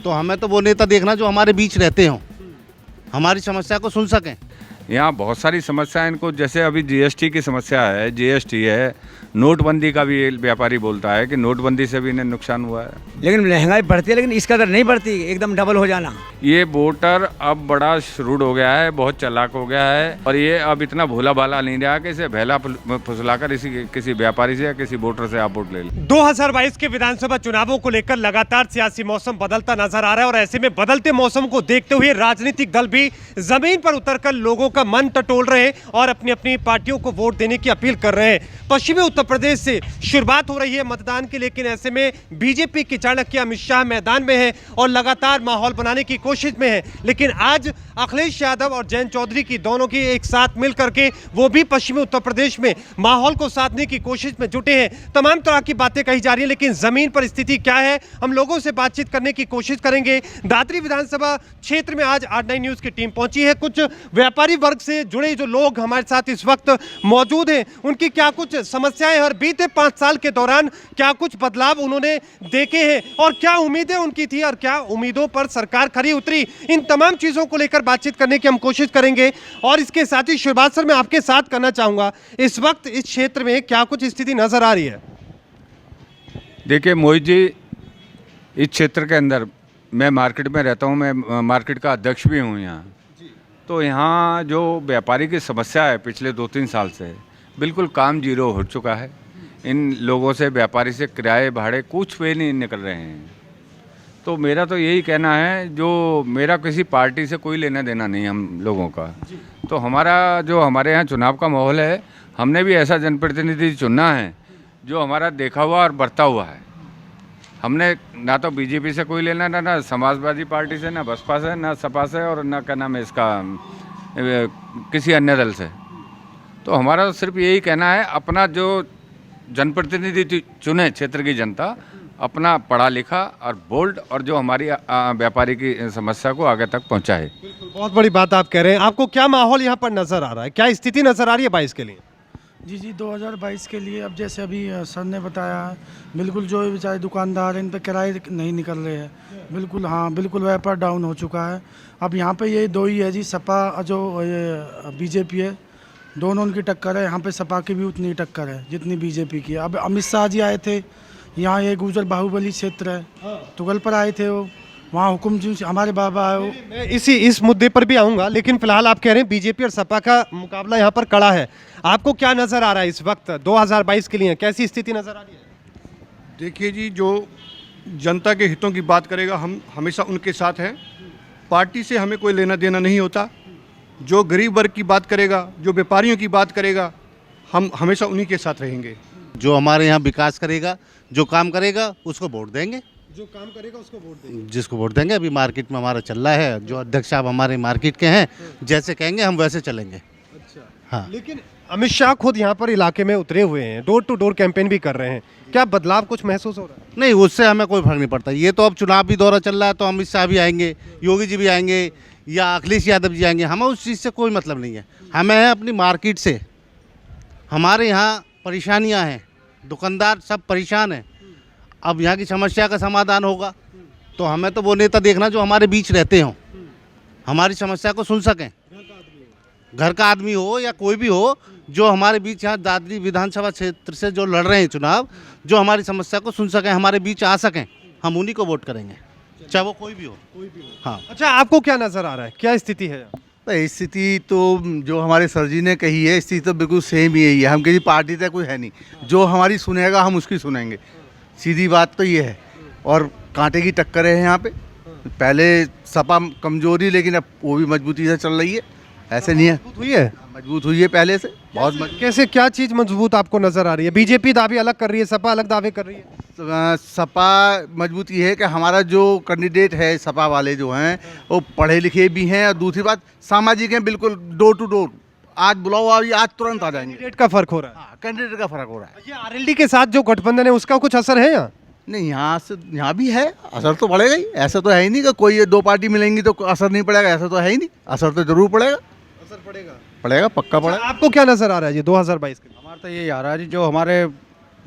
तो हमें तो वो नेता देखना जो हमारे बीच रहते हों, हमारी समस्या को सुन सकें। यहाँ बहुत सारी समस्या इनको, जैसे अभी जीएसटी की समस्या है, जीएसटी है, नोटबंदी का भी व्यापारी बोलता है कि नोटबंदी से भी इन्हें नुकसान हुआ है। लेकिन महंगाई बढ़ती है, लेकिन इस कदर नहीं बढ़ती, एकदम डबल हो जाना। ये वोटर अब बड़ा श्रूड हो गया है, बहुत चालाक हो गया है, और ये अब इतना भोला भाला नहीं रहा कि इसे भैला फुसलाकर किसी व्यापारी से या किसी वोटर से आप वोट ले लें। 2022 के विधानसभा चुनावों को लेकर लगातार सियासी मौसम बदलता नजर आ रहा है और ऐसे में बदलते मौसम को देखते हुए राजनीतिक दल भी जमीन पर उतरकर लोगों का मन टटोल रहे हैं और अपनी अपनी पार्टियों को वोट देने की अपील कर रहे हैं। पश्चिमी उत्तर प्रदेश से शुरुआत हो रही है मतदान की, लेकिन ऐसे में बीजेपी के चाणक्य अमित शाह मैदान में है और लगातार माहौल बनाने की कोशिश में है। लेकिन आज अखिलेश यादव और जयंत चौधरी की दोनों की एक साथ मिल करके वो भी पश्चिमी उत्तर प्रदेश में माहौल को साधने की कोशिश में जुटे हैं। तमाम तरह की बातें कही जा रही है, लेकिन जमीन पर स्थिति क्या है, हम लोगों से बातचीत करने की कोशिश करेंगे। दादरी विधानसभा क्षेत्र में आज R9 न्यूज की टीम पहुंची है। कुछ व्यापारी वर्ग से जुड़े जो लोग हमारे साथ इस वक्त मौजूद हैं, उनकी क्या कुछ समस्याएं और बीते 5 साल के दौरान क्या कुछ बदलाव उन्होंने देखे हैं और क्या उम्मीदें उनकी थी और क्या उम्मीदों पर सरकार खरी उतरी, इन तमाम चीजों को लेकर बातचीत करने की हम कोशिश करेंगे। और इसके साथ ही शुरुआत सर मैं आपके साथ करना चाहूंगा, इस वक्त इस क्षेत्र में क्या कुछ स्थिति नजर आ रही है? देखिए मोहित जी, इस क्षेत्र के अंदर मैं मार्केट में रहता हूँ, मैं मार्केट का अध्यक्ष भी हूँ यहाँ। तो यहाँ जो व्यापारी की समस्या है पिछले 2-3 साल से, बिल्कुल काम जीरो हो चुका है। इन लोगों से, व्यापारी से किराए भाड़े कुछ पे नहीं निकल रहे हैं। तो मेरा तो यही कहना है, जो मेरा किसी पार्टी से कोई लेना देना नहीं हम लोगों का। तो हमारे यहाँ चुनाव का माहौल है, हमने भी ऐसा जनप्रतिनिधि चुनना है जो हमारा देखा हुआ और बरता हुआ है। हमने ना तो बीजेपी से कोई लेना ना समाजवादी पार्टी से, ना बसपा से, ना सपा से, और ना क्या नाम है इसका, किसी अन्य दल से। तो हमारा सिर्फ यही कहना है, अपना जो जनप्रतिनिधि चुने क्षेत्र की जनता, अपना पढ़ा लिखा और बोल्ड, और जो हमारी व्यापारी की समस्या को आगे तक पहुंचाए। बहुत बड़ी बात आप कह रहे हैं। आपको क्या माहौल यहाँ पर नजर आ रहा है, क्या स्थिति नजर आ रही है 22 के लिए? जी 2022 के लिए अब जैसे अभी सर ने बताया है, बिल्कुल जो बेचारे दुकानदार हैं इन पर किराए नहीं निकल रहे हैं, बिल्कुल हाँ बिल्कुल व्यापार डाउन हो चुका है। अब यहाँ पे ये दो ही है जी, सपा जो ये बीजेपी है, दोनों उनकी टक्कर है। यहाँ पे सपा की भी उतनी टक्कर है जितनी बीजेपी की है। अब अमित शाह जी आए थे यहाँ, ये गुजर बाहुबली क्षेत्र है, तुगल पर आए थे वो, वहाँ हुकुम जी हमारे बाबा आए। मैं इस मुद्दे पर भी आऊंगा, लेकिन फिलहाल आप कह रहे हैं बीजेपी और सपा का मुकाबला यहाँ पर कड़ा है। आपको क्या नजर आ रहा है इस वक्त 2022 के लिए, कैसी स्थिति नजर आ रही है? देखिए जी, जो जनता के हितों की बात करेगा हम हमेशा उनके साथ हैं। पार्टी से हमें कोई लेना देना नहीं होता। जो गरीब वर्ग की बात करेगा, जो व्यापारियों की बात करेगा, हम हमेशा उन्हीं के साथ रहेंगे। जो हमारे यहाँ विकास करेगा, जो काम करेगा, उसको वोट देंगे। जो काम करेगा उसको वोट देंगे, जिसको वोट देंगे। अभी मार्केट में हमारा चल रहा है, जो अध्यक्ष साहब हमारे मार्केट के हैं, जैसे कहेंगे हम वैसे चलेंगे। अच्छा हाँ। लेकिन अमित शाह खुद यहाँ पर इलाके में उतरे हुए हैं, डोर टू डोर कैंपेन भी कर रहे हैं, क्या बदलाव कुछ महसूस हो रहा है? नहीं, उससे हमें कोई फर्क नहीं पड़ता। ये तो अब चुनाव भी दौरा चल रहा है, तो अमित शाह भी आएंगे, योगी जी भी आएंगे, या अखिलेश यादव जी आएंगे, हमें उस चीज़ से कोई मतलब नहीं है। हमें है अपनी मार्केट से। हमारे यहाँ परेशानियाँ हैं, दुकानदार सब परेशान हैं। अब यहाँ की समस्या का समाधान होगा तो हमें तो वो नेता देखना जो हमारे बीच रहते हों, हमारी समस्या को सुन सकें। घर का आदमी हो या कोई भी हो, जो हमारे बीच यहाँ दादरी विधानसभा क्षेत्र से जो लड़ रहे हैं चुनाव, जो हमारी समस्या को सुन सकें, हमारे बीच आ सकें, हम उन्हीं को वोट करेंगे, चाहे वो कोई भी हो। हाँ। अच्छा, आपको क्या नजर आ रहा है, क्या स्थिति है? स्थिति तो जो हमारे सर जी ने कही है, स्थिति तो बिल्कुल सेम ही है। हम किसी पार्टी से कोई है नहीं, जो हमारी सुनेगा हम उसकी सुनेंगे, सीधी बात तो ये है। और कांटे की टक्कर है यहाँ पे। पहले सपा कमजोरी, लेकिन अब वो भी मजबूती से चल रही है। ऐसे नहीं है, मजबूत हुई है पहले से बहुत मजबूत। कैसे, क्या चीज़ मजबूत आपको नजर आ रही है? बीजेपी दावे अलग कर रही है, सपा अलग दावे कर रही है। सपा मजबूत ये है कि हमारा जो कैंडिडेट है, सपा वाले जो हैं, वो पढ़े लिखे भी हैं, और दूसरी बात सामाजिक हैं, बिल्कुल डोर टू डोर। आज बुलाओ, आज तुरंत आ जाएंगे। कैंडिडेट का फर्क हो रहा है। हाँ, कैंडिडेट का फर्क हो रहा है। ये आरएलडी के साथ जो गठबंधन है उसका कुछ असर है यहाँ? नहीं, यहाँ भी है, असर तो पड़ेगा ही। ऐसा तो है ही नहीं कि कोई ये दो पार्टी मिलेंगी तो असर नहीं पड़ेगा, ऐसा तो है ही नहीं। असर तो जरूर पड़ेगा, पड़ेगा, पक्का पड़ेगा। आपको क्या नजर आ रहा है जी 2022 के? हमारा तो यही आ रहा है जी, जो हमारे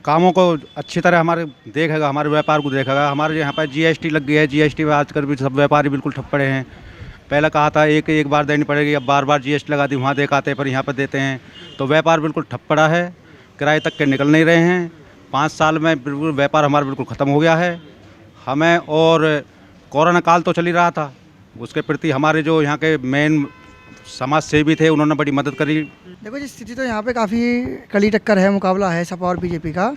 कामों को अच्छी तरह हमारे देखेगा, हमारे व्यापार को देखेगा। हमारे यहाँ पर जीएसटी लग गई है, जीएसटी में आजकल भी सब व्यापारी बिल्कुल ठप पड़े हैं। पहले कहा था एक बार देनी पड़ेगी, अब बार बार जीएसटी लगा दी, वहाँ देखाते पर यहाँ पर देते हैं, तो व्यापार बिल्कुल ठप पड़ा है। किराए तक के निकल नहीं रहे हैं। 5 साल में बिल्कुल व्यापार हमारा बिल्कुल ख़त्म हो गया है हमें। और कोरोना काल तो चल ही रहा था, उसके प्रति हमारे जो यहाँ के मेन समाज सेवी थे उन्होंने बड़ी मदद करी। देखो जी, स्थिति तो यहाँ पे काफ़ी कड़ी टक्कर है, मुकाबला है सपा और बीजेपी का।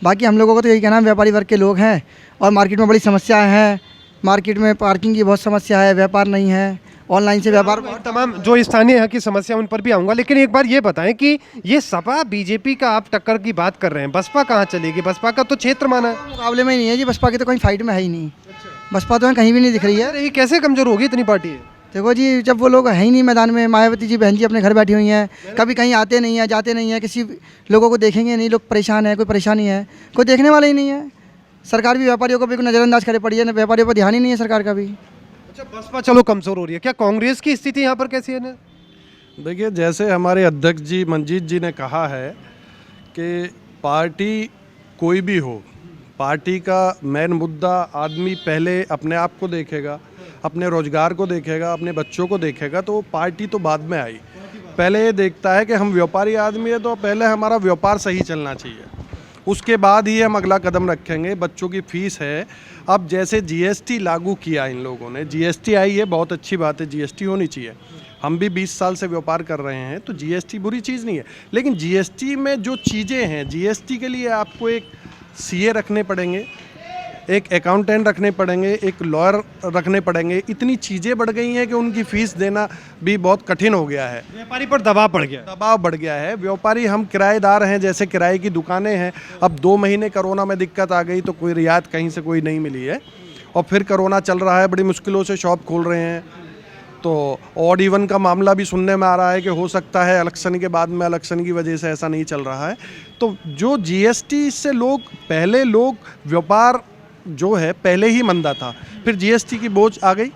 बाकी हम लोगों को तो यही कहना है, व्यापारी वर्ग के लोग हैं और मार्केट में बड़ी समस्याएं हैं। मार्केट में पार्किंग की बहुत समस्या है, व्यापार नहीं है, ऑनलाइन से व्यापार। और तमाम जो स्थानीय यहाँ की समस्या उन पर भी आऊँगा, लेकिन एक बार ये बताएं कि ये सपा बीजेपी का आप टक्कर की बात कर रहे हैं, बसपा कहाँ चलेगी? बसपा का तो क्षेत्र माना है। मुकाबले में ही नहीं है जी, बसपा की तो कहीं फाइट में है ही नहीं। बसपा तो कहीं भी नहीं दिख रही है। ये कैसे कमजोर होगी इतनी पार्टी है? देखो जी, जब वो लोग है ही नहीं मैदान में, मायावती जी बहन जी अपने घर बैठी हुई हैं, कभी कहीं आते नहीं हैं, जाते नहीं हैं, किसी लोगों को देखेंगे नहीं, लोग परेशान है, कोई परेशानी है, कोई देखने वाला ही नहीं है। सरकार भी व्यापारियों को बिल्कुल नज़रअंदाज करे पड़ी है, व्यापारियों पर ध्यान ही नहीं है सरकार का भी। अच्छा, बसपा चलो कमजोर हो रही है, क्या कांग्रेस की स्थिति यहाँ पर कैसी है ना? देखिए, जैसे हमारे अध्यक्ष जी मंजीत जी ने कहा है कि पार्टी कोई भी हो, पार्टी का मेन मुद्दा आदमी पहले अपने आप को देखेगा, अपने रोजगार को देखेगा, अपने बच्चों को देखेगा, तो पार्टी तो बाद में आई। पहले ये देखता है कि हम व्यापारी आदमी है, तो पहले हमारा व्यापार सही चलना चाहिए, उसके बाद ही हम अगला कदम रखेंगे। बच्चों की फ़ीस है, अब जैसे जीएसटी लागू किया इन लोगों ने, जीएसटी आई है, बहुत अच्छी बात है, जीएसटी होनी चाहिए। हम भी 20 साल से व्यापार कर रहे हैं, तो जीएसटी बुरी चीज़ नहीं है, लेकिन जीएसटी में जो चीज़ें हैं, जीएसटी के लिए आपको एक सीए रखने पड़ेंगे, एक अकाउंटेंट रखने पड़ेंगे, एक लॉयर रखने पड़ेंगे। इतनी चीज़ें बढ़ गई हैं कि उनकी फ़ीस देना भी बहुत कठिन हो गया है। व्यापारी पर दबाव बढ़ गया, दबाव बढ़ गया है। व्यापारी, हम किराएदार हैं, जैसे किराए की दुकानें हैं, अब 2 महीने कोरोना में दिक्कत आ गई तो कोई रियायत कहीं से कोई नहीं मिली है, और फिर कोरोना चल रहा है, बड़ी मुश्किलों से शॉप खोल रहे हैं। तो ऑड इवन का मामला भी सुनने में आ रहा है कि हो सकता है इलेक्शन के बाद में, इलेक्शन की वजह से ऐसा नहीं चल रहा है। तो जो जीएसटी से पहले व्यापार जो है पहले ही मंदा था, फिर जीएसटी की बोझ आ गई,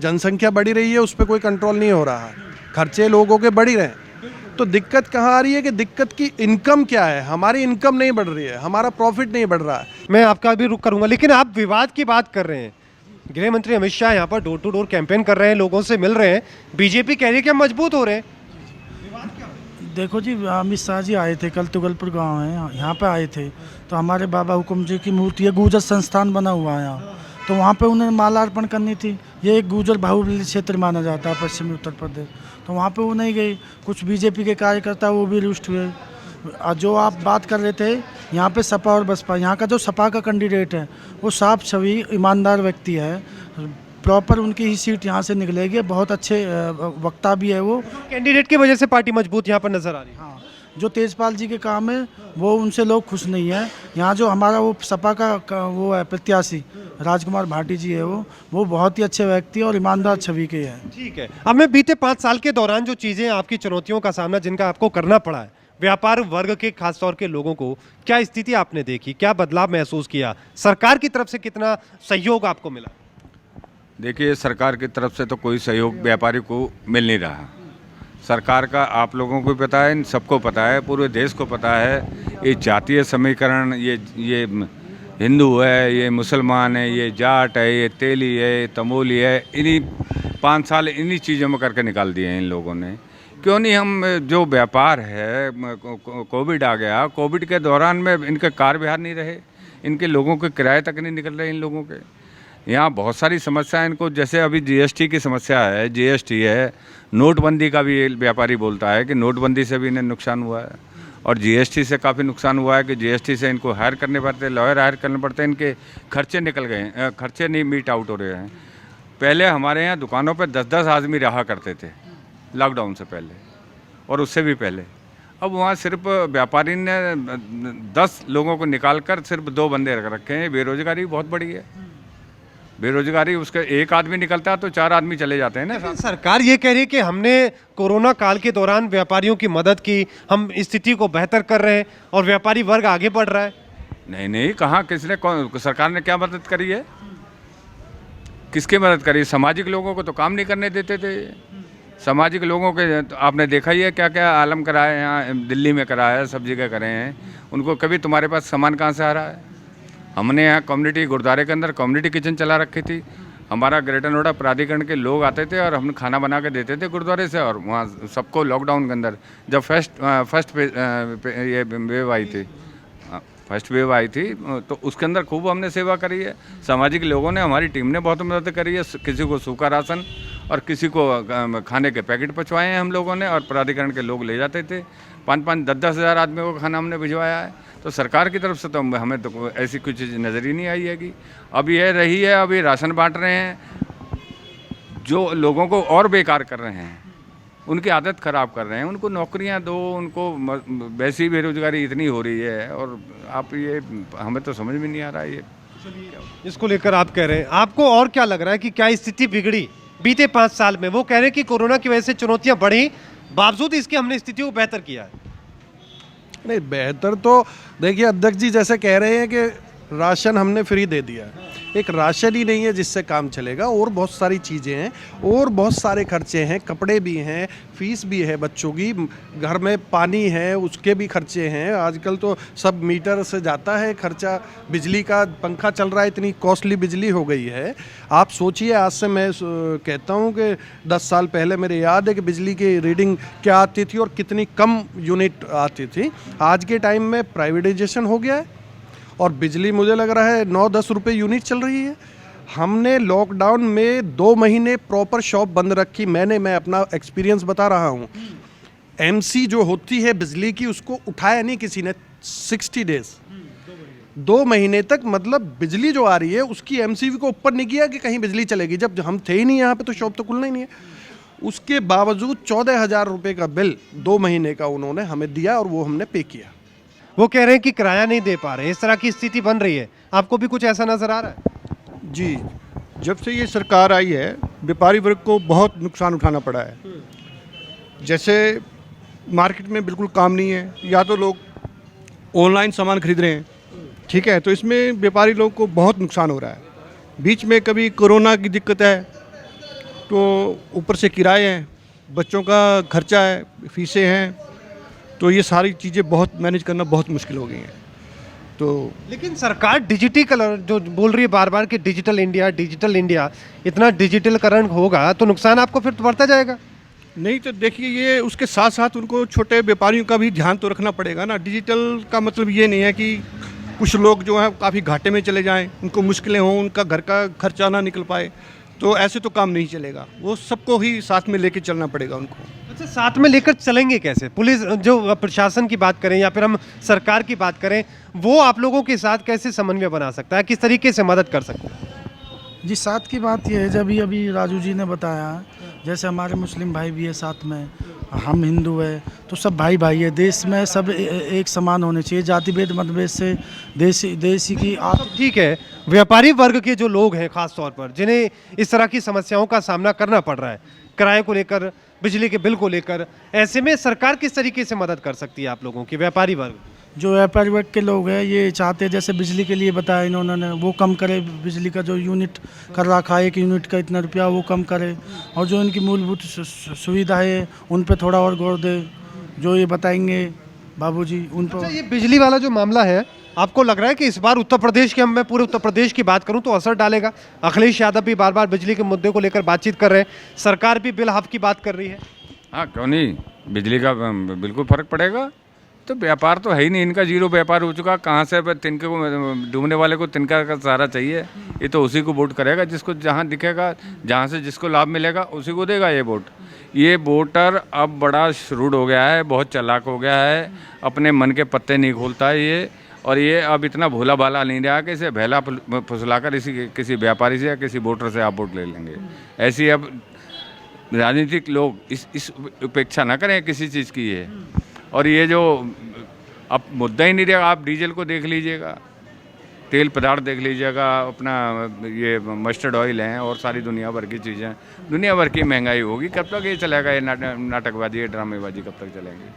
जनसंख्या बढ़ी रही है, उस पर कोई कंट्रोल नहीं हो रहा है, खर्चे लोगों के बढ़ ही रहे हैं। तो दिक्कत कहाँ आ रही है कि दिक्कत की इनकम क्या है, हमारी इनकम नहीं बढ़ रही है, हमारा प्रॉफिट नहीं बढ़ रहा है। मैं आपका भी रुख करूंगा, लेकिन आप विवाद की बात कर रहे हैं। गृह मंत्री अमित शाह यहाँ पर डोर टू डोर कैंपेन कर रहे हैं, लोगों से मिल रहे हैं, बीजेपी कह रही है कि हम मजबूत हो रहे हैं। देखो जी, अमित शाह जी आए थे, कल तुगलपुर गांव है, यहाँ पे आए थे, तो हमारे बाबा हुकुम जी की मूर्ति है, गुर्जर संस्थान बना हुआ है यहाँ, तो वहाँ पे उन्हें माला अर्पण करनी थी। ये एक गुर्जर बाहुल्य क्षेत्र माना जाता है पश्चिमी उत्तर प्रदेश, तो वहाँ पे वो नहीं गई। कुछ बीजेपी के कार्यकर्ता वो भी रुष्ट हुए। जो आप बात कर रहे थे यहाँ पे सपा और बसपा, यहाँ का जो सपा का कैंडिडेट है वो साफ छवि ईमानदार व्यक्ति है, प्रॉपर उनकी ही सीट यहाँ से निकलेगी, बहुत अच्छे वक्ता भी है वो। कैंडिडेट की वजह से पार्टी मजबूत यहाँ पर नजर आ रही है। हाँ, जो तेजपाल जी के काम है वो उनसे लोग खुश नहीं है। यहाँ जो हमारा वो सपा का वो है प्रत्याशी राजकुमार भाटी जी है, वो बहुत ही अच्छे व्यक्ति और ईमानदार छवि के हैं। ठीक है, अब मैं बीते 5 साल के दौरान जो चीज़ें आपकी चुनौतियों का सामना जिनका आपको करना पड़ा है, व्यापार वर्ग के खासतौर के लोगों को क्या स्थिति आपने देखी, क्या बदलाव महसूस किया, सरकार की तरफ से कितना सहयोग आपको मिला? देखिए, सरकार की तरफ से तो कोई सहयोग व्यापारी को मिल नहीं रहा। सरकार का आप लोगों को भी पता है, सबको पता है, पूरे देश को पता है, ये जातीय समीकरण, ये हिंदू है, ये मुसलमान है, ये जाट है, ये तेली है, ये तमोली है, इन्हीं 5 साल इन्हीं चीज़ों में करके निकाल दिए हैं इन लोगों ने। क्यों नहीं हम जो व्यापार है, कोविड आ गया, कोविड के दौरान में इनके कार व्यवहार नहीं रहे, इनके लोगों के किराए तक नहीं निकल रहे इन लोगों के। यहाँ बहुत सारी समस्याएं इनको, जैसे अभी जीएसटी की समस्या है, जीएसटी है, नोटबंदी का भी व्यापारी बोलता है कि नोटबंदी से भी इन्हें नुकसान हुआ है, और जीएसटी से काफ़ी नुकसान हुआ है कि जीएसटी से इनको हायर करने पड़ते, लॉयर हायर करने पड़ते, इनके खर्चे निकल गए, खर्चे नहीं मीट आउट हो रहे हैं। पहले हमारे यहाँ दुकानों पर 10-10 आदमी रहा करते थे लॉकडाउन से पहले और उससे भी पहले। अब वहाँ सिर्फ व्यापारी ने 10 लोगों को निकाल कर सिर्फ 2 बंदे रख रखे हैं। बेरोजगारी बहुत बड़ी है, बेरोजगारी, उसका एक आदमी निकलता है तो 4 आदमी चले जाते हैं ना। सरकार ये कह रही है कि हमने कोरोना काल के दौरान व्यापारियों की मदद की, हम स्थिति को बेहतर कर रहे हैं और व्यापारी वर्ग आगे बढ़ रहा है। नहीं नहीं, कहाँ, किसने, सरकार ने क्या मदद करी है? किसकी मदद करी? सामाजिक लोगों को तो काम नहीं करने देते थे। सामाजिक लोगों के आपने देखा ही है क्या क्या आलम कराए, यहाँ दिल्ली में कराया, सब जगह करे हैं। उनको कभी तुम्हारे पास सामान कहाँ से आ रहा है। हमने यहाँ कम्युनिटी गुरुद्वारे के अंदर कम्युनिटी किचन चला रखी थी। हमारा ग्रेटर नोएडा प्राधिकरण के लोग आते थे और हम खाना बना के देते थे गुरुद्वारे से, और वहाँ सबको लॉकडाउन के अंदर जब फर्स्ट ये वेव आई थी, फर्स्ट वेव आई थी, तो उसके अंदर खूब हमने सेवा करी है। सामाजिक लोगों ने, हमारी टीम ने बहुत मदद करी है। किसी को सूखा राशन और किसी को खाने के पैकेट पहुँचवाए हैं हम लोगों ने, और प्राधिकरण के लोग ले जाते थे। 5-5, 10-10 हज़ार आदमियों को खाना हमने भिजवाया है। तो सरकार की तरफ से तो हमें तो ऐसी कुछ चीज़ नज़र ही नहीं आई है कि अब ये रही है। अभी राशन बांट रहे हैं, जो लोगों को और बेकार कर रहे हैं, उनकी आदत ख़राब कर रहे हैं। उनको नौकरियां दो, उनको वैसी बेरोजगारी इतनी हो रही है, और आप ये हमें तो समझ में नहीं आ रहा है ये इसको लेकर आप कह रहे हैं। आपको और क्या लग रहा है कि क्या स्थिति बिगड़ी बीते 5 साल में? वो कह रहे हैं कि कोरोना की वजह से चुनौतियां बढ़ी, बावजूद इसके हमने स्थितियों को बेहतर किया है। नहीं, बेहतर तो देखिए, अध्यक्ष जी जैसे कह रहे हैं कि राशन हमने फ्री दे दिया है। एक राशन ही नहीं है जिससे काम चलेगा, और बहुत सारी चीज़ें हैं, और बहुत सारे खर्चे हैं, कपड़े भी हैं, फीस भी है बच्चों की, घर में पानी है उसके भी खर्चे हैं। आजकल तो सब मीटर से जाता है खर्चा, बिजली का पंखा चल रहा है, इतनी कॉस्टली बिजली हो गई है। आप सोचिए, आज से मैं कहता हूँ कि 10 साल पहले मेरे याद है कि बिजली की रीडिंग क्या आती थी और कितनी कम यूनिट आती थी। आज के टाइम में प्राइवेटाइजेशन हो गया है और बिजली मुझे लग रहा है 9-10 रुपये यूनिट चल रही है। हमने लॉकडाउन में 2 महीने प्रॉपर शॉप बंद रखी। मैं अपना एक्सपीरियंस बता रहा हूँ। एमसी जो होती है बिजली की, उसको उठाया नहीं किसी ने 60 डेज, 2 महीने तक। मतलब बिजली जो आ रही है उसकी एमसीवी को ऊपर नहीं किया कि कहीं बिजली चलेगी। जब हम थे ही नहीं यहाँ पे तो शॉप तो खुलना ही नहीं है। उसके बावजूद 14,000 रुपये का बिल 2 महीने का उन्होंने हमें दिया और वो हमने पे किया। वो कह रहे हैं कि किराया नहीं दे पा रहे, इस तरह की स्थिति बन रही है। आपको भी कुछ ऐसा नजर आ रहा है? जी, जब से ये सरकार आई है, व्यापारी वर्ग को बहुत नुकसान उठाना पड़ा है। जैसे मार्केट में बिल्कुल काम नहीं है, या तो लोग ऑनलाइन सामान खरीद रहे हैं, ठीक है, तो इसमें व्यापारी लोगों को बहुत नुकसान हो रहा है। बीच में कभी कोरोना की दिक्कत है, तो ऊपर से किराए हैं, बच्चों का खर्चा है, फीसें हैं, तो ये सारी चीज़ें बहुत मैनेज करना बहुत मुश्किल हो गई हैं। तो लेकिन सरकार डिजिटलीकरण जो बोल रही है बार बार कि डिजिटल इंडिया, इतना डिजिटलीकरण होगा तो नुकसान आपको फिर बढ़ता जाएगा। नहीं, तो देखिए, ये उसके साथ साथ उनको छोटे व्यापारियों का भी ध्यान तो रखना पड़ेगा ना। डिजिटल का मतलब ये नहीं है कि कुछ लोग जो हैं काफ़ी घाटे में चले जाएं, उनको मुश्किलें हों, उनका घर का खर्चा ना निकल पाए, तो ऐसे तो काम नहीं चलेगा। वो सबको ही साथ में लेके चलना पड़ेगा उनको। अच्छा, साथ में लेकर चलेंगे कैसे? पुलिस जो प्रशासन की बात करें या फिर हम सरकार की बात करें, वो आप लोगों के साथ कैसे समन्वय बना सकता है, किस तरीके से मदद कर सकता है? जी, साथ की बात यह है, जब अभी राजू जी ने बताया, जैसे हमारे मुस्लिम भाई भी है साथ में, हम हिंदू है, तो सब भाई भाई है। देश में सब एक समान होने चाहिए, जाति भेद मतभेद से देश की आप। ठीक है, व्यापारी वर्ग के जो लोग हैं खास तौर पर, जिन्हें इस तरह की समस्याओं का सामना करना पड़ रहा है, किराए को लेकर, बिजली के बिल को लेकर, ऐसे में सरकार किस तरीके से मदद कर सकती है आप लोगों की? व्यापारी वर्ग, जो व्यापारी वर्ग के लोग हैं, ये चाहते हैं, जैसे बिजली के लिए बताया इन्होंने, वो कम करे, बिजली का जो यूनिट कर रखा है 1 यूनिट का इतना रुपया, वो कम करे, और जो इनकी मूलभूत सुविधा है उन पे थोड़ा और गौर दे, जो ये बताएंगे बाबूजी उन पर। अच्छा, ये बिजली वाला जो मामला है, आपको लग रहा है कि इस बार उत्तर प्रदेश के, मैं पूरे उत्तर प्रदेश की बात करूं तो असर डालेगा? अखिलेश यादव भी बार बार बिजली के मुद्दे को लेकर बातचीत कर रहे हैं, सरकार भी बिल हाफ की बात कर रही है। हाँ, क्यों नहीं, बिजली का बिल्कुल फ़र्क पड़ेगा। तो व्यापार तो है ही नहीं, इनका जीरो व्यापार हो चुका। कहाँ से तिनके को, डूबने वाले को तिनका का सहारा चाहिए। ये तो उसी को वोट करेगा जिसको जहाँ दिखेगा, जहाँ से जिसको लाभ मिलेगा उसी को देगा ये वोट। ये वोटर अब बड़ा श्रूड हो गया है, बहुत चालाक हो गया है, अपने मन के पत्ते नहीं खोलता है ये। और ये अब इतना भोला भाला नहीं रहा कि इसे भैला फुसलाकर किसी व्यापारी से या किसी वोटर से आप वोट ले लेंगे। ऐसी अब राजनीतिक लोग इस उपेक्षा ना करें किसी चीज़ की ये। और ये जो अब मुद्दा ही नहीं रहा, आप डीजल को देख लीजिएगा, तेल पदार्थ देख लीजिएगा, अपना ये मस्टर्ड ऑयल हैं और सारी दुनिया भर की चीज़ें, दुनिया भर की महंगाई होगी। कब तक ये चलेगा? ये नाटकबाजी, ये ड्रामेबाजी कब तक चलेंगी?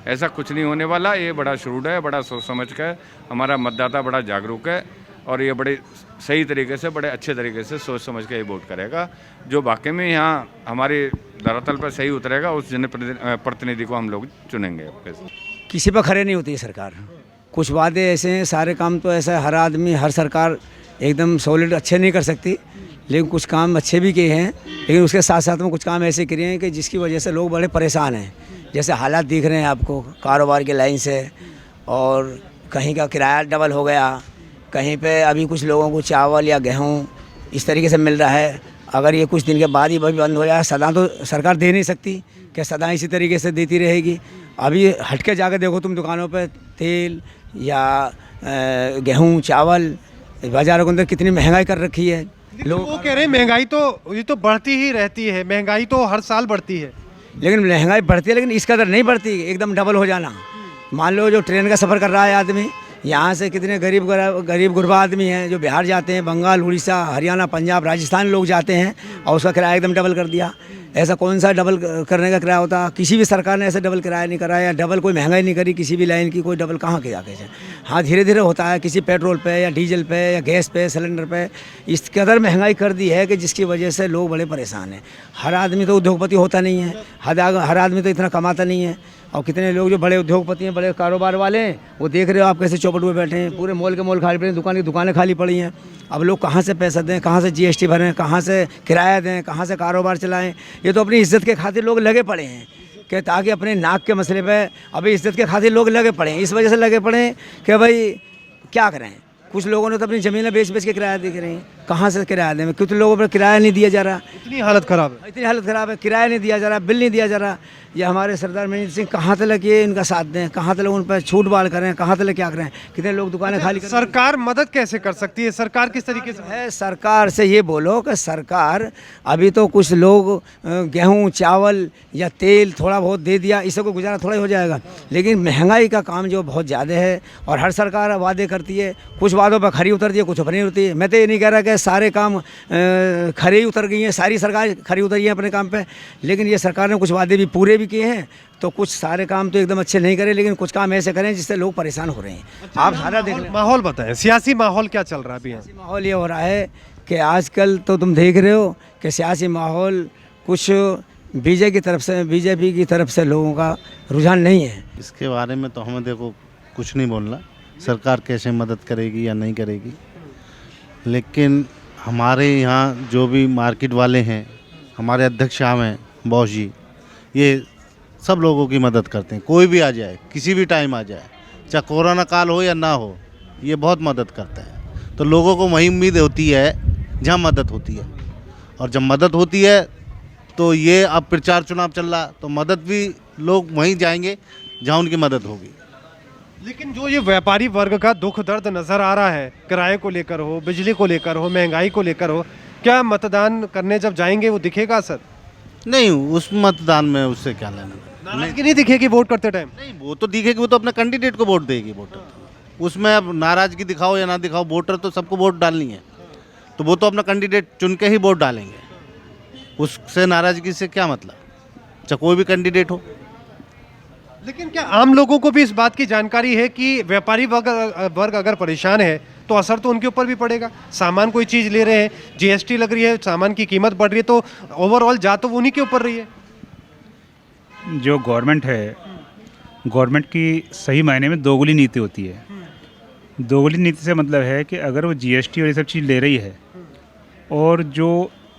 ऐसा कुछ नहीं होने वाला। ये बड़ा श्रूड है, बड़ा सोच समझ कर, हमारा मतदाता बड़ा जागरूक है और ये बड़े सही तरीके से, बड़े अच्छे तरीके से सोच समझ के ये वोट करेगा। जो वाकई में यहाँ हमारे धरातल पर सही उतरेगा, उस जनप्रतिनिधि को हम लोग चुनेंगे। किसी पर खड़े नहीं होती है सरकार, कुछ वादे ऐसे हैं, सारे काम तो ऐसा हर आदमी हर सरकार एकदम सॉलिड अच्छे नहीं कर सकती, लेकिन कुछ काम अच्छे भी किए हैं, लेकिन उसके साथ साथ में कुछ काम ऐसे किए हैं कि जिसकी वजह से लोग बड़े परेशान हैं। जैसे हालात दिख रहे हैं आपको कारोबार के लाइन से, और कहीं का किराया डबल हो गया, कहीं पे अभी कुछ लोगों को चावल या गेहूं इस तरीके से मिल रहा है। अगर ये कुछ दिन के बाद ही बंद हो जाए, सदा तो सरकार दे नहीं सकती कि सदा इसी तरीके से देती रहेगी। अभी हट के जाकर देखो तुम दुकानों पे तेल या गेहूं चावल बाज़ारों के अंदर कितनी महंगाई कर रखी है। लोग वो कह रहे हैं महंगाई तो ये तो बढ़ती ही रहती है, महंगाई तो हर साल बढ़ती है। लेकिन महंगाई बढ़ती है, लेकिन इस कदर नहीं बढ़ती एकदम डबल हो जाना। मान लो जो ट्रेन का सफ़र कर रहा है आदमी, यहाँ से कितने गरीब गुरबा आदमी हैं जो बिहार जाते हैं, बंगाल, उड़ीसा, हरियाणा, पंजाब, राजस्थान लोग जाते हैं, और उसका किराया एकदम डबल कर दिया। ऐसा कौन सा डबल करने का किराया होता? किसी भी सरकार ने ऐसा डबल किराया नहीं कराया, डबल कोई महंगाई नहीं करी किसी भी लाइन की, कोई डबल कहाँ किया जाके। हाँ, धीरे धीरे होता है, किसी पेट्रोल पे या डीजल पे या गैस पे, सिलेंडर पे इस कदर महंगाई कर दी है कि जिसकी वजह से लोग बड़े परेशान हैं। हर आदमी तो उद्योगपति होता नहीं है, हर आदमी तो इतना कमाता नहीं है, और कितने लोग जो बड़े उद्योगपति हैं, बड़े कारोबार वाले हैं, वो देख रहे हो आप कैसे चौपट में बैठे हैं। पूरे मॉल के मॉल खाली पड़े हैं, दुकान की दुकानें खाली पड़ी हैं। अब लोग कहाँ से पैसा दें, कहाँ से जीएसटी भरें, कहाँ से किराया दें, कहाँ से कारोबार चलाएं। ये तो अपनी इज्जत के खातिर लोग लगे पड़े हैं कि ताकि अपने नाक के मसले पे अभी इज्जत के खातिर लोग लगे पड़े हैं। इस वजह से लगे पड़े हैं कि भाई क्या करें। कुछ लोगों ने तो अपनी ज़मीनें बेच के किराया दे रहे हैं, कहाँ से किराया दें? कुछ लोगों पर किराया नहीं दिया जा रहा, इतनी हालत ख़राब है, इतनी हालत ख़राब है, किराया नहीं दिया जा रहा, बिल नहीं दिया जा रहा। ये हमारे सरदार मनीष सिंह कहाँ तक ये इनका साथ दें, कहाँ तक उन पर छूट बाढ़ करें, कहाँ तक क्या करें? कितने लोग दुकानें खाली करें। सरकार मदद कैसे कर सकती है? सरकार किस तरीके से है? सरकार से ये बोलो कि सरकार अभी तो कुछ लोग गेहूं चावल या तेल थोड़ा बहुत दे दिया, इससे कोई गुजारा थोड़ा ही हो जाएगा। लेकिन महंगाई का काम जो बहुत ज़्यादा है, और हर सरकार वादे करती है, कुछ वादों पर खरी उतरती है, कुछ पर नहीं उतरती है। मैं तो ये नहीं कह रहा कि सारे काम खरी उतर गई हैं, सारी सरकार खरी उतरी है अपने काम पे, लेकिन ये सरकार ने कुछ वादे भी पूरे भी किए हैं। तो कुछ सारे काम तो एकदम अच्छे नहीं करे, लेकिन कुछ काम ऐसे करें जिससे लोग परेशान हो रहे हैं। आप सारा देख लें, माहौल बताएं, सियासी माहौल क्या चल रहा है अभी यहाँ? सियासी माहौल ये हो रहा है कि आजकल तो तुम देख रहे हो कि सियासी माहौल कुछ बीजेपी की तरफ से लोगों का रुझान नहीं है। इसके बारे में तो हमें देखो कुछ नहीं बोलना, सरकार कैसे मदद करेगी या नहीं करेगी, लेकिन हमारे यहाँ जो भी मार्केट वाले हैं, हमारे अध्यक्ष साहब हैं, बॉस जी, ये सब लोगों की मदद करते हैं। कोई भी आ जाए, किसी भी टाइम आ जाए, चाहे कोरोना काल हो या ना हो, ये बहुत मदद करता है। तो लोगों को वही उम्मीद होती है जहाँ मदद होती है, और जब मदद होती है तो ये अब प्रचार चुनाव चल रहा, तो मदद भी लोग वहीं जाएंगे जहाँ उनकी मदद होगी। लेकिन जो ये व्यापारी वर्ग का दुख दर्द नजर आ रहा है, किराए को लेकर हो, बिजली को लेकर हो, महंगाई को लेकर हो, क्या मतदान करने जब जाएंगे वो दिखेगा असर? नहीं, उस मतदान में उससे क्या लेना। नाराजगी नहीं दिखेगी वोट करते टाइम? नहीं, वो तो दिखेगी, वो तो अपने कैंडिडेट को वोट देगी वोटर। उसमें अब नाराजगी दिखाओ या ना दिखाओ, वोटर तो सबको वोट डालनी है, तो वो तो अपना कैंडिडेट चुन के ही वोट डालेंगे। उससे नाराजगी से क्या मतलब, चाहे कोई भी कैंडिडेट हो। लेकिन क्या आम लोगों को भी इस बात की जानकारी है कि व्यापारी वर्ग अगर परेशान है तो असर तो उनके ऊपर भी पड़ेगा? सामान कोई चीज़ ले रहे हैं, जीएसटी लग रही है, सामान की कीमत बढ़ रही है, तो ओवरऑल जा तो उन्हीं के ऊपर रही है। जो गवर्नमेंट है, गवर्नमेंट की सही मायने में दोगुली नीति होती है। दोगुली नीति से मतलब है कि अगर वो जीएसटी और ये सब चीज़ ले रही है, और जो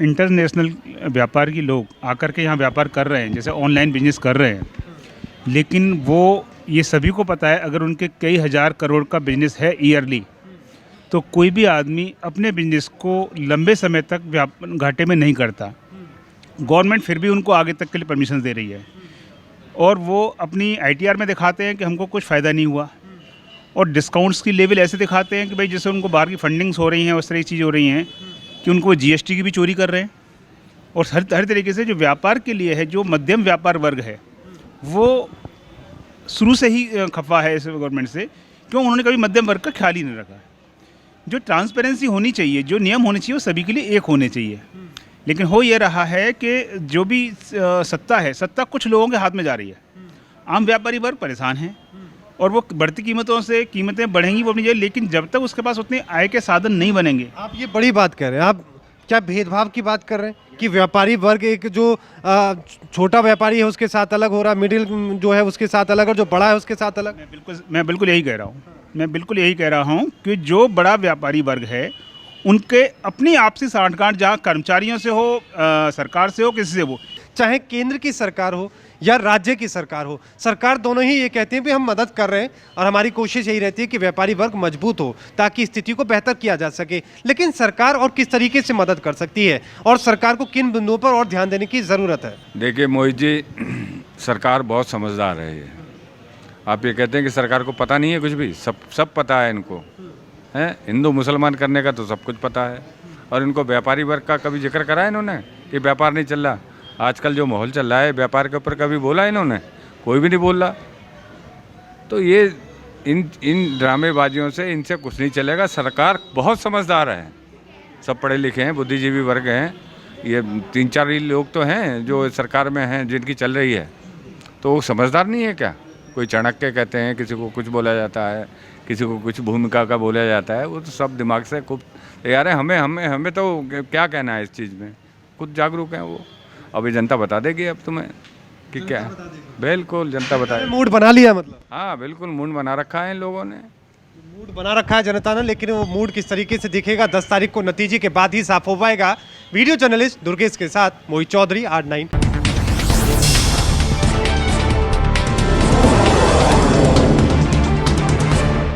इंटरनेशनल व्यापार की लोग आकर के यहाँ व्यापार कर रहे हैं, जैसे ऑनलाइन बिजनेस कर रहे हैं, लेकिन वो ये सभी को पता है अगर उनके कई हज़ार करोड़ का बिजनेस है ईयरली, तो कोई भी आदमी अपने बिजनेस को लंबे समय तक घाटे में नहीं करता। गवर्नमेंट फिर भी उनको आगे तक के लिए परमिशन दे रही है, और वो अपनी आईटीआर में दिखाते हैं कि हमको कुछ फ़ायदा नहीं हुआ, और डिस्काउंट्स की लेवल ऐसे दिखाते हैं कि भाई जैसे उनको बाहर की फंडिंग्स हो रही हैं, उस तरह की चीज़ हो रही हैं कि उनको जीएसटी की भी चोरी कर रहे हैं। और हर तरीके से जो व्यापार के लिए है, जो मध्यम व्यापार वर्ग है, वो शुरू से ही खफा है इस गवर्नमेंट से, क्यों उन्होंने कभी मध्यम वर्ग का ख्याल ही नहीं रखा। जो ट्रांसपेरेंसी होनी चाहिए, जो नियम होने चाहिए, वो सभी के लिए एक होने चाहिए। लेकिन हो ये रहा है कि जो भी सत्ता है, सत्ता कुछ लोगों के हाथ में जा रही है। आम व्यापारी वर्ग परेशान हैं, और वो बढ़ती कीमतों से कीमतें बढ़ेंगी वो अपनी जगह, लेकिन जब तक उसके पास उतने आय के साधन नहीं बनेंगे। आप ये बड़ी बात कह रहे हैं, आप क्या भेदभाव की बात कर रहे हैं कि व्यापारी वर्ग एक जो छोटा व्यापारी है उसके साथ अलग हो रहा है, मिडिल जो है उसके साथ अलग, और जो बड़ा है उसके साथ अलग? मैं बिल्कुल यही कह रहा हूँ। मैं बिल्कुल यही कह रहा हूँ कि जो बड़ा व्यापारी वर्ग है उनके अपनी आपसी सांठगांठ जहाँ कर्मचारियों से हो, सरकार से हो, किसी से हो, चाहे केंद्र की सरकार हो या राज्य की सरकार हो, सरकार दोनों ही ये कहते हैं कि हम मदद कर रहे हैं और हमारी कोशिश यही रहती है कि व्यापारी वर्ग मजबूत हो ताकि स्थिति को बेहतर किया जा सके। लेकिन सरकार और किस तरीके से मदद कर सकती है और सरकार को किन बिंदुओं पर और ध्यान देने की ज़रूरत है? देखिए मोहित जी, सरकार बहुत समझदार है। ये आप ये कहते हैं कि सरकार को पता नहीं है कुछ भी, सब पता है इनको, है हिंदू मुसलमान करने का तो सब कुछ पता है। और इनको व्यापारी वर्ग का कभी जिक्र करा है इन्होंने कि व्यापार नहीं चल रहा? आजकल जो माहौल चल रहा है व्यापार के ऊपर कभी बोला इन्होंने? कोई भी नहीं बोल रहा। तो ये इन ड्रामेबाजियों से इनसे कुछ नहीं चलेगा। सरकार बहुत समझदार है, सब पढ़े लिखे हैं, बुद्धिजीवी वर्ग हैं। ये 3-4 ही लोग तो हैं जो सरकार में हैं जिनकी चल रही है, तो वो समझदार नहीं है क्या? कोई चाणक्य कहते हैं, किसी को कुछ बोला जाता है, किसी को कुछ भूमिका का बोला जाता है, वो तो सब दिमाग से खूब यार है। हमें तो क्या कहना है इस चीज़ में, खुद जागरूक हैं वो। अभी जनता बता देगी अब तुम्हें कि क्या है। बिल्कुल जनता बताएगी। मूड बना लिया मतलब? हाँ बिल्कुल, मूड बना रखा है इन लोगों ने। मूड बना रखा है जनता ने, लेकिन वो मूड किस तरीके से दिखेगा 10 तारीख को नतीजे के बाद ही साफ हो पाएगा। वीडियो जर्नलिस्ट दुर्गेश के साथ मोहित चौधरी, R9।